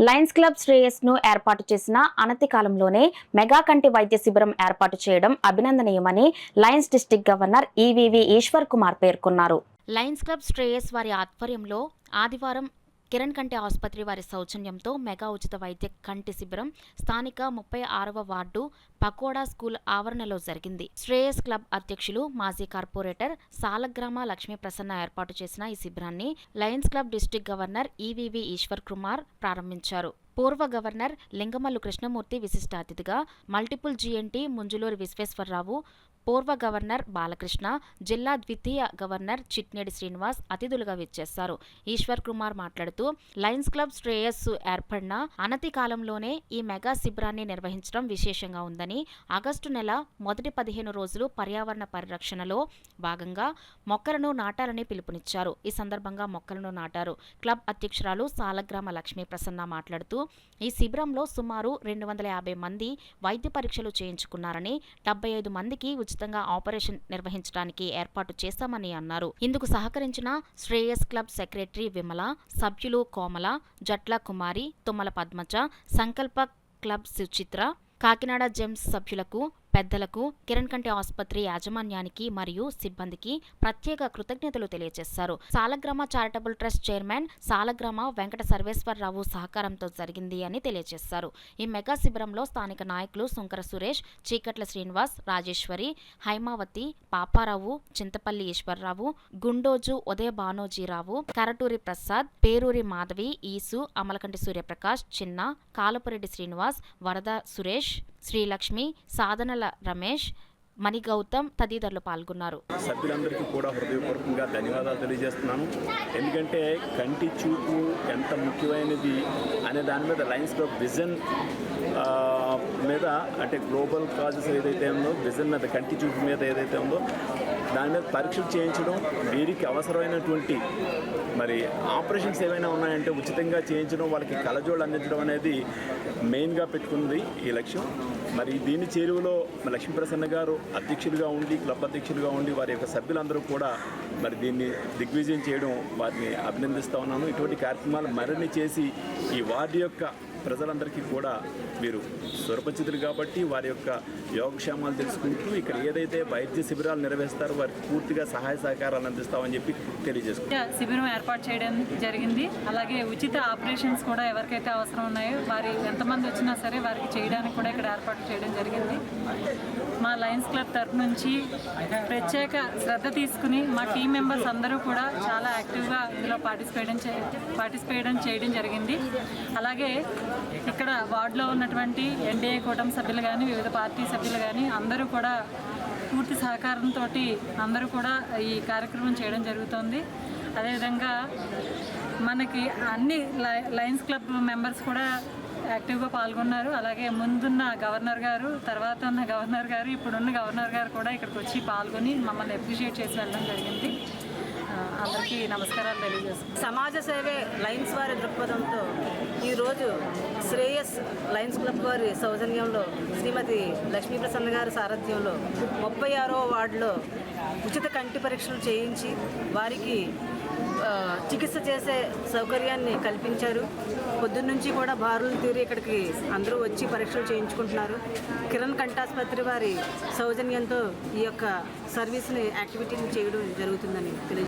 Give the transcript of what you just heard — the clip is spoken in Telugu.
లయన్స్ క్లబ్ శ్రేయస్ ను ఏర్పాటు చేసిన అనతి కాలంలోనే మెగా కంటి వైద్య శిబిరం ఏర్పాటు చేయడం అభినందనీయమని lions district governor EVV Eshwar Kumar పేర్కొన్నారు. లయన్స్ క్లబ్ శ్రేయస్ వారి ఆధ్వర్యంలో ఆదివారం కిరణ్ కంటి ఆసుపత్రి వారి సౌజన్యంతో మెగా ఉచిత వైద్య కంటి శిబిరం స్థానిక 36వ వార్డు పకోడా స్కూల్ ఆవరణలో జరిగింది. శ్రేయస్ క్లబ్ అధ్యక్షులు మాజీ కార్పొరేటర్ సాలగ్రామ లక్ష్మీ ప్రసన్న ఏర్పాటు చేసిన ఈ శిబిరాన్ని Lions Club district governor EVV Eshwar Kumar ప్రారంభించారు. పూర్వ గవర్నర్ లింగమల్లు కృష్ణమూర్తి విశిష్ట అతిథిగా, మల్టిపుల్ జీఎన్టీ ముంజులూరి విశ్వేశ్వరరావు, పూర్వ గవర్నర్ బాలకృష్ణ, జిల్లా ద్వితీయ గవర్నర్ చిట్నేడి శ్రీనివాస్ అతిథులుగా విచ్చేశారు. ఈశ్వర్ కుమార్ మాట్లాడుతూ లయన్స్ క్లబ్ శ్రేయస్సు ఏర్పడిన అనతి కాలంలోనే ఈ మెగా శిబిరాన్ని నిర్వహించడం విశేషంగా ఉందని, ఆగస్టు నెల మొదటి 15 రోజులు పర్యావరణ పరిరక్షణలో భాగంగా మొక్కలను నాటాలని పిలుపునిచ్చారు. ఈ సందర్భంగా మొక్కలను నాటారు. క్లబ్ అధ్యక్షురాలు సాలగ్రామ లక్ష్మీ ప్రసన్న మాట్లాడుతూ ఈ శిబిరంలో సుమారు 250 మంది వైద్య పరీక్షలు చేయించుకున్నారని, 75 మందికి ఉచితంగా ఆపరేషన్ నిర్వహించడానికి ఏర్పాటు చేశామని అన్నారు. ఇందుకు సహకరించిన శ్రేయస్ క్లబ్ సెక్రటరీ విమల, సభ్యులు కోమల, జట్ల కుమారి, తుమ్మల పద్మజ, సంకల్ప క్లబ్ సుచిత్ర, కాకినాడ జెమ్స్ సభ్యులకు, పెద్దలకు, కిరణ్ కంటి ఆసుపత్రి యాజమాన్యానికి మరియు సిబ్బందికి ప్రత్యేక కృతజ్ఞతలు తెలియజేశారు. సాలగ్రామ చారిటబుల్ ట్రస్ట్ చైర్మన్ సాలగ్రామ వెంకట సర్వేశ్వరరావు సహకారంతో జరిగింది అని తెలియజేశారు. ఈ మెగా శిబిరంలో స్థానిక నాయకులు సుంకర సురేష్, చీకట్ల శ్రీనివాస్, రాజేశ్వరి, హైమావతి, పాపారావు, చింతపల్లి ఈశ్వరరావు, గుండోజు ఉదయ భానోజీరావు, కరటూరి ప్రసాద్, పేరూరి మాధవి, ఈసు, అమలకంటి సూర్యప్రకాష్, చిన్న, కాలపురెడ్డి శ్రీనివాస్, వరద సురేష్, శ్రీలక్ష్మి, సాధనల రమేష్, మణి గౌతమ్ తదితరులు పాల్గొన్నారు. సభ్యులందరికీ కూడా హృదయపూర్వకంగా ధన్యవాదాలు తెలియజేస్తున్నాను. ఎందుకంటే కంటి చూపు ఎంత ముఖ్యమైనది అనే దాని మీద లయన్స్ క్లబ్ విజన్ మీద, అంటే గ్లోబల్ కాజెస్ ఏదైతే ఉందో విజన్ మీద, కంటి చూపు మీద ఏదైతే ఉందో దాని మీద పరీక్షలు చేయించడం, వీరికి అవసరమైనటువంటి మరి ఆపరేషన్స్ ఏమైనా ఉన్నాయంటే ఉచితంగా చేయించడం, వాళ్ళకి కళ్ళజోళ్ళు అందించడం అనేది మెయిన్గా పెట్టుకుంది ఈ లక్ష్యం. మరి దీని చేరువలో లక్ష్మీప్రసన్న గారు అధ్యక్షులుగా ఉండి, క్లబ్ అధ్యక్షులుగా ఉండి వారి యొక్క సభ్యులందరూ కూడా మరి దీన్ని దిగ్విజయం చేయడం వారిని అభినందిస్తూ ఉన్నాను. ఇటువంటి కార్యక్రమాలు మరిన్ని చేసి ఈ వార్డు యొక్క ప్రజలందరికీ కూడా మీరు సురపరిచితులు కాబట్టి వారి యొక్క యోగక్షేమాలు తెలుసుకుంటూ ఇక్కడ ఏదైతే వైద్య శిబిరాలు నిర్వహిస్తారో వారికి పూర్తిగా సహాయ సహకారాలు అందిస్తామని చెప్పి తెలియజేసుకుంటాం. శిబిరం ఏర్పాటు చేయడం జరిగింది. అలాగే ఉచిత ఆపరేషన్స్ కూడా ఎవరికైతే అవసరం ఉన్నాయో వారి ఎంతమంది వచ్చినా సరే వారికి చేయడానికి కూడా ఇక్కడ ఏర్పాటు చేయడం జరిగింది. మా లయన్స్ క్లబ్ తరఫు నుంచి ప్రత్యేక శ్రద్ధ తీసుకుని మా టీం మెంబర్స్ అందరూ కూడా చాలా యాక్టివ్గా ఇందులో పార్టిసిపేట్ చేయడం జరిగింది. అలాగే ఇక్కడ వార్డులో ఉన్నటువంటి ఎన్డీఏ కూటమి సభ్యులు కానీ, వివిధ పార్టీ సభ్యులు కానీ అందరూ కూడా పూర్తి సహకారంతో అందరూ కూడా ఈ కార్యక్రమం చేయడం జరుగుతుంది. అదేవిధంగా మనకి అన్ని లయన్స్ క్లబ్ మెంబర్స్ కూడా యాక్టివ్గా పాల్గొన్నారు. అలాగే ముందున్న గవర్నర్ గారు, తర్వాత ఉన్న గవర్నర్ గారు, ఇప్పుడున్న గవర్నర్ గారు కూడా ఇక్కడికి వచ్చి పాల్గొని మమ్మల్ని అప్రిషియేట్ చేసి వెళ్ళడం జరిగింది. అందరికీ నమస్కారాలు తెలియజేస్తాం. సమాజ సేవే లయన్స్ వారి దృక్పథంతో ఈరోజు శ్రేయస్ లయన్స్ క్లబ్ వారి సౌజన్యంలో శ్రీమతి లక్ష్మీప్రసన్న గారి సారథ్యంలో 36వ వార్డులో ఉచిత కంటి పరీక్షలు చేయించి వారికి చికిత్స చేసే సౌకర్యాన్ని కల్పించారు. పొద్దున్నుంచి కూడా బారులు తీరి ఇక్కడికి అందరూ వచ్చి పరీక్షలు చేయించుకుంటున్నారు. కిరణ్ కంటాసుపత్రి వారి సౌజన్యంతో ఈ యొక్క సర్వీస్ని యాక్టివిటీని చేయడం జరుగుతుందని తెలియజేస్తారు.